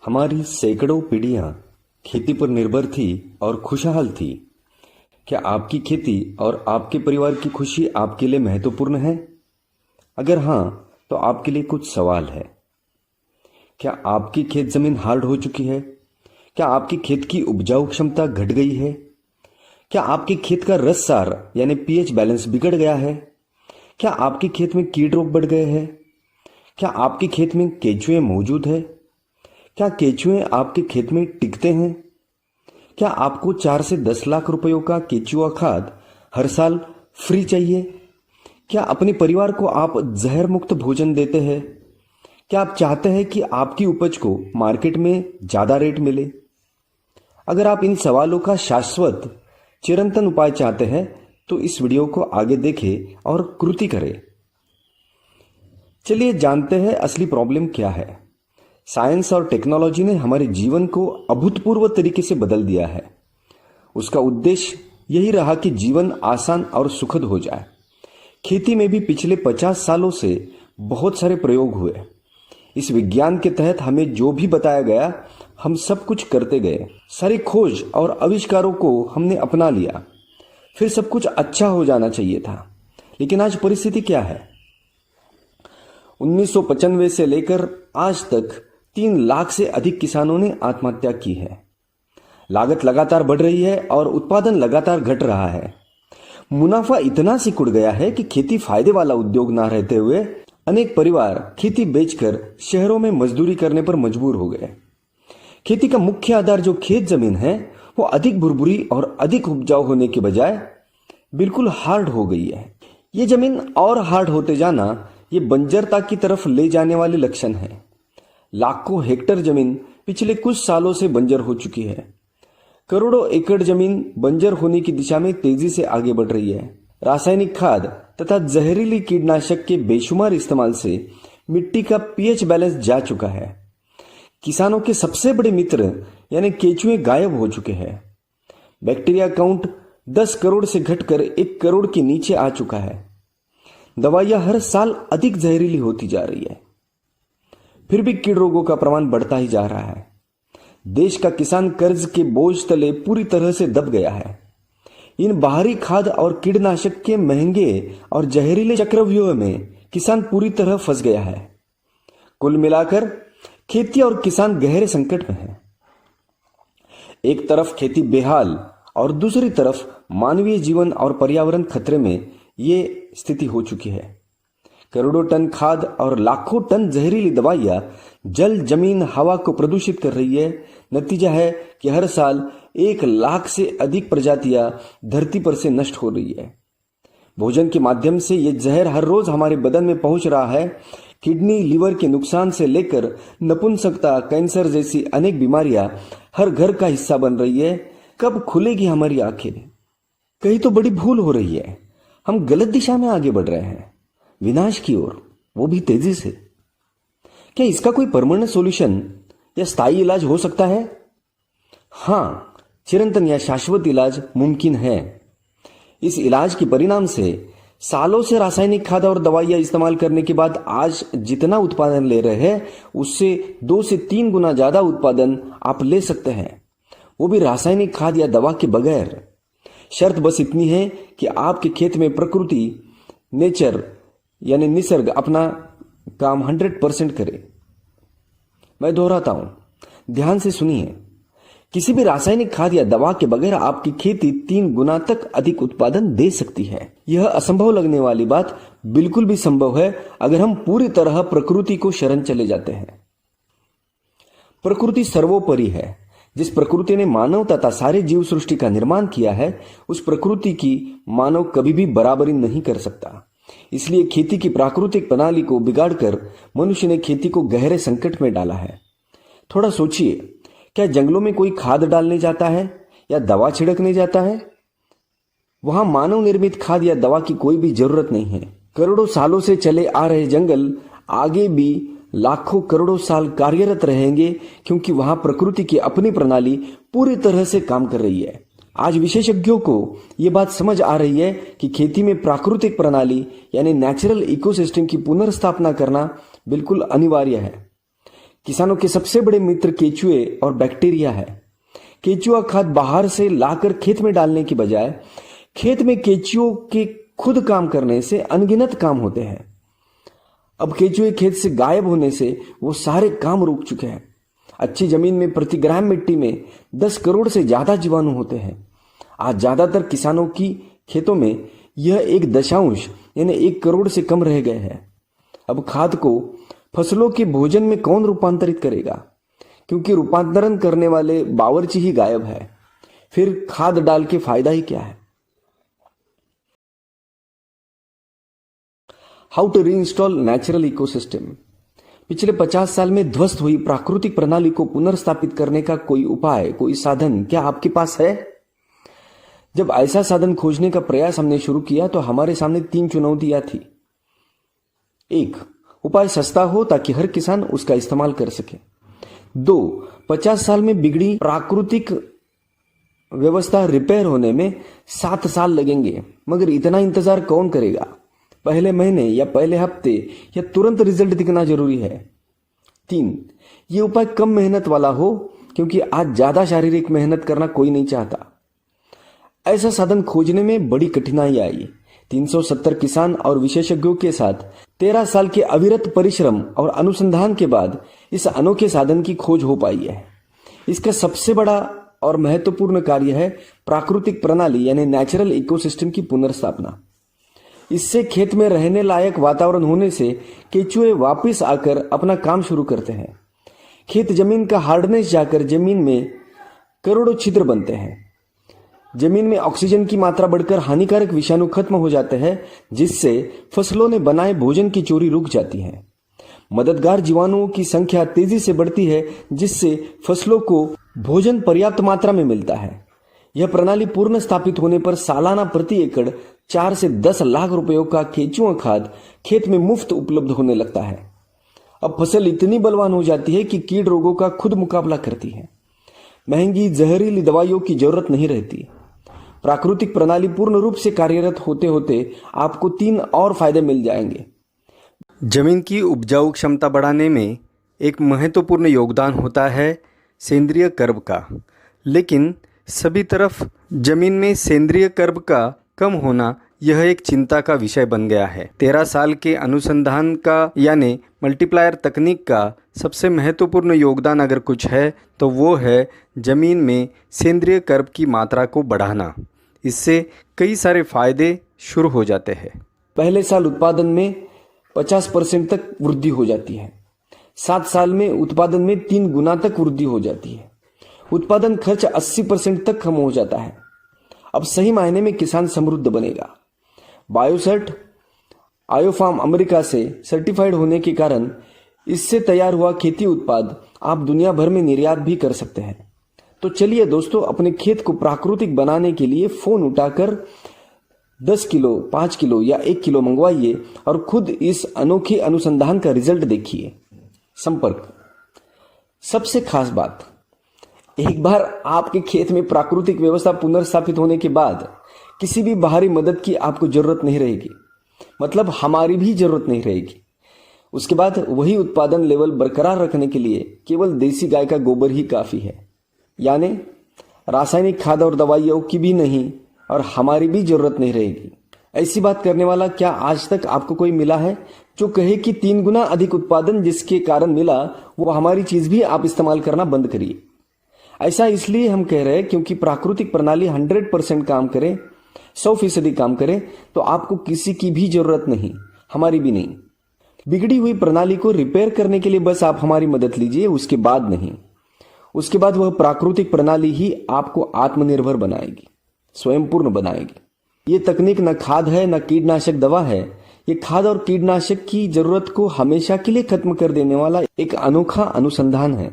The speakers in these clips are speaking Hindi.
हमारी सैकड़ों पीढ़ियां खेती पर निर्भर थी और खुशहाल थी। क्या आपकी खेती और आपके परिवार की खुशी आपके लिए महत्वपूर्ण है? अगर हां, तो आपके लिए कुछ सवाल है। क्या आपकी खेत जमीन हार्ड हो चुकी है? क्या आपकी खेत की उपजाऊ क्षमता घट गई है? क्या आपके खेत का रस सार यानी पीएच बैलेंस बिगड़ गया है? क्या आपके खेत में कीट रोग बढ़ गए हैं? क्या आपके खेत में केंचुए मौजूद है? क्या केंचुए आपके खेत में टिकते हैं? क्या आपको 4 से 10 लाख रुपयों का केंचुआ खाद हर साल फ्री चाहिए? क्या अपने परिवार को आप जहर मुक्त भोजन देते हैं? क्या आप चाहते हैं कि आपकी उपज को मार्केट में ज्यादा रेट मिले? अगर आप इन सवालों का शाश्वत चिरंतन उपाय चाहते हैं तो इस वीडियो को आगे देखें और कृति करें। चलिए जानते हैं असली प्रॉब्लम क्या है। साइंस और टेक्नोलॉजी ने हमारे जीवन को अभूतपूर्व तरीके से बदल दिया है। उसका उद्देश्य यही रहा कि जीवन आसान और सुखद हो जाए। खेती में भी पिछले 50 सालों से बहुत सारे प्रयोग हुए। इस विज्ञान के तहत हमें जो भी बताया गया हम सब कुछ करते गए। सारी खोज और आविष्कारों को हमने अपना लिया। फिर सब कुछ अच्छा हो जाना चाहिए था। लेकिन आज परिस्थिति क्या है? 1995 से लेकर आज तक 3 लाख से अधिक किसानों ने आत्महत्या की है। लागत लगातार बढ़ रही है और उत्पादन लगातार घट रहा है। मुनाफा इतना सिकुड़ गया है कि खेती फायदे वाला उद्योग ना रहते हुए अनेक परिवार खेती बेचकर शहरों में मजदूरी करने पर मजबूर हो गए। खेती का मुख्य आधार जो खेत जमीन है वो अधिक भुरभुरी और अधिक उपजाऊ होने के बजाय बिल्कुल हार्ड हो गई है। ये जमीन और हार्ड होते जाना ये बंजरता की तरफ ले जाने वाले लक्षण है। लाखों हेक्टेयर जमीन पिछले कुछ सालों से बंजर हो चुकी है। करोड़ों एकड़ जमीन बंजर होने की दिशा में तेजी से आगे बढ़ रही है। रासायनिक खाद तथा जहरीली कीटनाशक के बेशुमार इस्तेमाल से मिट्टी का पीएच बैलेंस जा चुका है। किसानों के सबसे बड़े मित्र यानी केंचुए गायब हो चुके हैं। बैक्टीरिया काउंट 10 करोड़ से घटकर 1 करोड़ के नीचे आ चुका है। दवाइयां हर साल अधिक जहरीली होती जा रही है। फिर भी कीट रोगों का प्रमाण बढ़ता ही जा रहा है। देश का किसान कर्ज के बोझ तले पूरी तरह से दब गया है। इन बाहरी खाद और कीटनाशक के महंगे और जहरीले चक्रव्यूह में किसान पूरी तरह फंस गया है। कुल मिलाकर खेती और किसान गहरे संकट में है। एक तरफ खेती बेहाल और दूसरी तरफ मानवीय जीवन और पर्यावरण खतरे में ये स्थिति हो चुकी है। करोड़ों टन खाद और लाखों टन जहरीली दवाइयां जल, जमीन, हवा को प्रदूषित कर रही है। नतीजा है कि हर साल 1 लाख से अधिक प्रजातियां धरती पर से नष्ट हो रही है। भोजन के माध्यम से ये जहर हर रोज हमारे बदन में पहुंच रहा है। किडनी, लीवर के नुकसान से लेकर नपुंसकता, कैंसर जैसी अनेक बीमारियां हर घर का हिस्सा बन रही है। कब खुलेगी हमारी आंखें? कहीं तो बड़ी भूल हो रही है। हम गलत दिशा में आगे बढ़ रहे हैं, विनाश की ओर, वो भी तेजी से। क्या इसका कोई परमानेंट सॉल्यूशन या स्थायी इलाज हो सकता है? हां, चिरंतन या शाश्वत इलाज मुमकिन है। इस इलाज के परिणाम से सालों से रासायनिक खाद और दवाइयां इस्तेमाल करने के बाद आज जितना उत्पादन ले रहे हैं उससे 2 से 3 गुना ज्यादा उत्पादन आप ले सकते हैं, वो भी रासायनिक खाद या दवा के बगैर। शर्त बस इतनी है कि आपके खेत में प्रकृति, नेचर यानी निसर्ग अपना काम 100% करे। मैं दोहराता हूं, ध्यान से सुनिए। किसी भी रासायनिक खाद या दवा के बगैर आपकी खेती 3 गुना तक अधिक उत्पादन दे सकती है। यह असंभव लगने वाली बात बिल्कुल भी संभव है अगर हम पूरी तरह प्रकृति को शरण चले जाते हैं। प्रकृति सर्वोपरि है। जिस प्रकृति ने मानव तथा सारे जीव सृष्टि का निर्माण किया है उस प्रकृति की मानव कभी भी बराबरी नहीं कर सकता। इसलिए खेती की प्राकृतिक प्रणाली को बिगाड़कर मनुष्य ने खेती को गहरे संकट में डाला है। थोड़ा सोचिए, क्या जंगलों में कोई खाद डालने जाता है या दवा छिड़कने जाता है? वहां मानव निर्मित खाद या दवा की कोई भी जरूरत नहीं है। करोड़ों सालों से चले आ रहे जंगल आगे भी लाखों करोड़ों साल कार्यरत रहेंगे क्योंकि वहां प्रकृति की अपनी प्रणाली पूरी तरह से काम कर रही है। आज विशेषज्ञों को यह बात समझ आ रही है कि खेती में प्राकृतिक प्रणाली यानी नेचुरल इकोसिस्टम की पुनर्स्थापना करना बिल्कुल अनिवार्य है। किसानों के सबसे बड़े मित्र केचुए और बैक्टीरिया है। केचुआ खाद बाहर से लाकर खेत में डालने की बजाय खेत में केचुओं के खुद काम करने से अनगिनत काम होते हैं। अब केचुए खेत से गायब होने से वो सारे काम रुक चुके हैं। अच्छी जमीन में प्रति ग्राम मिट्टी में 10 करोड़ से ज्यादा जीवाणु होते हैं। आज ज्यादातर किसानों की खेतों में यह 1 यानी 1 करोड़ से कम रह गए हैं। अब खाद को फसलों के भोजन में कौन रूपांतरित करेगा, क्योंकि रूपांतरण करने वाले बावर्ची ही गायब है। फिर खाद डाल के फायदा ही क्या है। How to reinstall natural ecosystem. पिछले 50 साल में ध्वस्त हुई प्राकृतिक प्रणाली को पुनर्स्थापित करने का कोई उपाय, कोई साधन क्या आपके पास है? जब ऐसा साधन खोजने का प्रयास हमने शुरू किया तो हमारे सामने 3 चुनौतियां थी। 1, उपाय सस्ता हो ताकि हर किसान उसका इस्तेमाल कर सके। 2, 50 साल में बिगड़ी प्राकृतिक व्यवस्था रिपेयर होने में 7 साल लगेंगे, मगर इतना इंतजार कौन करेगा? पहले महीने या पहले हफ्ते या तुरंत रिजल्ट दिखना जरूरी है। 3, ये उपाय कम मेहनत वाला हो, क्योंकि आज ज्यादा शारीरिक मेहनत करना कोई नहीं चाहता। ऐसा साधन खोजने में बड़ी कठिनाई आई। 370 किसान और विशेषज्ञों के साथ 13 साल के अविरत परिश्रम और अनुसंधान के बाद इस अनोखे साधन की खोज हो पाई है। इसका सबसे बड़ा और महत्वपूर्ण कार्य है प्राकृतिक प्रणाली यानी नेचुरल इकोसिस्टम की पुनर्स्थापना। इससे खेत में रहने लायक वातावरण होने से केचुए वापस आकर अपना काम शुरू करते हैं। खेत जमीन का हार्डनेस जाकर जमीन में करोड़ों छिद्र बनते हैं। जमीन में ऑक्सीजन की मात्रा बढ़कर हानिकारक विषाणु खत्म हो जाते हैं, जिससे फसलों ने बनाए भोजन की चोरी रुक जाती है। मददगार जीवाणुओं की संख्या तेजी से बढ़ती है, जिससे फसलों को भोजन पर्याप्त मात्रा में मिलता है। यह प्रणाली पूर्ण स्थापित होने पर सालाना प्रति एकड़ 4 से 10 लाख रुपयों का केचुआ खाद खेत में मुफ्त उपलब्ध होने लगता है। अब फसल इतनी बलवान हो जाती है कि कीट रोगों का खुद मुकाबला करती है। महंगी जहरीली दवाइयों की जरूरत नहीं रहती। प्राकृतिक प्रणाली पूर्ण रूप से कार्यरत होते होते आपको 3 और फायदे मिल जाएंगे। जमीन की उपजाऊ क्षमता बढ़ाने में एक महत्वपूर्ण योगदान होता है सेंद्रिय कर्ब का, लेकिन सभी तरफ जमीन में सेंद्रिय कर्ब का कम होना यह एक चिंता का विषय बन गया है। 13 साल के अनुसंधान का यानी मल्टीप्लायर तकनीक का सबसे महत्वपूर्ण योगदान अगर कुछ है तो वो है जमीन में सेंद्रिय कर्ब की मात्रा को बढ़ाना। इससे कई सारे फायदे शुरू हो जाते हैं। पहले साल उत्पादन में 50% तक वृद्धि हो जाती है। 7 साल में उत्पादन में 3 गुना तक वृद्धि हो जाती है। उत्पादन खर्च 80% तक कम हो जाता है। अब सही मायने में किसान समृद्ध बनेगा। बायोसर्ट आयोफार्म अमेरिका से सर्टिफाइड होने के कारण इससे तैयार हुआ खेती उत्पाद आप दुनिया भर में निर्यात भी कर सकते हैं। तो चलिए दोस्तों, अपने खेत को प्राकृतिक बनाने के लिए फोन उठाकर 10 किलो, 5 किलो या 1 किलो मंगवाइए और खुद इस अनोखे अनुसंधान का रिजल्ट देखिए। संपर्क। सबसे खास बात, एक बार आपके खेत में प्राकृतिक व्यवस्था पुनर्स्थापित होने के बाद किसी भी बाहरी मदद की आपको जरूरत नहीं रहेगी, मतलब हमारी भी जरूरत नहीं रहेगी। उसके बाद वही उत्पादन लेवल बरकरार रखने के लिए केवल देसी गाय का गोबर ही काफी है, यानी रासायनिक खाद और दवाइयों की भी नहीं, और हमारी भी जरूरत नहीं रहेगी। ऐसी बात करने वाला क्या आज तक आपको कोई मिला है जो कहे कि 3 गुना अधिक उत्पादन जिसके कारण मिला वो हमारी चीज भी आप इस्तेमाल करना बंद करिए। ऐसा इसलिए हम कह रहे हैं क्योंकि प्राकृतिक प्रणाली 100% काम करे, 100% काम करे तो आपको किसी की भी जरूरत नहीं, हमारी भी नहीं। बिगड़ी हुई प्रणाली को रिपेयर करने के लिए बस आप हमारी मदद लीजिए, उसके बाद नहीं। उसके बाद वह प्राकृतिक प्रणाली ही आपको आत्मनिर्भर बनाएगी, स्वयंपूर्ण बनाएगी। ये तकनीक न खाद है न कीटनाशक दवा है। ये खाद और कीटनाशक की जरूरत को हमेशा के लिए खत्म कर देने वाला एक अनोखा अनुसंधान है।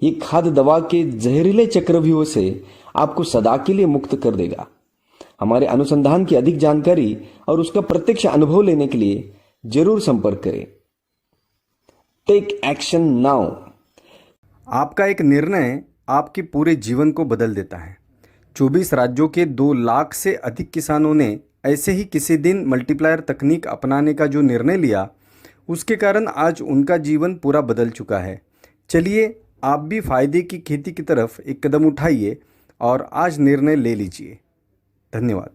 ये खाद दवा के जहरीले चक्रव्यूह से आपको सदा के लिए मुक्त कर देगा। हमारे अनुसंधान की अधिक जानकारी और उसका प्रत्यक्ष अनुभव लेने के लिए जरूर संपर्क करें। Take action now. आपका एक निर्णय आपके पूरे जीवन को बदल देता है। 24 राज्यों के 2 लाख से अधिक किसानों ने ऐसे ही किसी दिन मल्टीप्लायर तकनीक अपनाने का जो निर्णय लिया, उसके कारण आज उनका जीवन पूरा बदल चुका है। चलिए आप भी फायदे की खेती की तरफ एक कदम उठाइए और आज निर्णय ले लीजिए। धन्यवाद।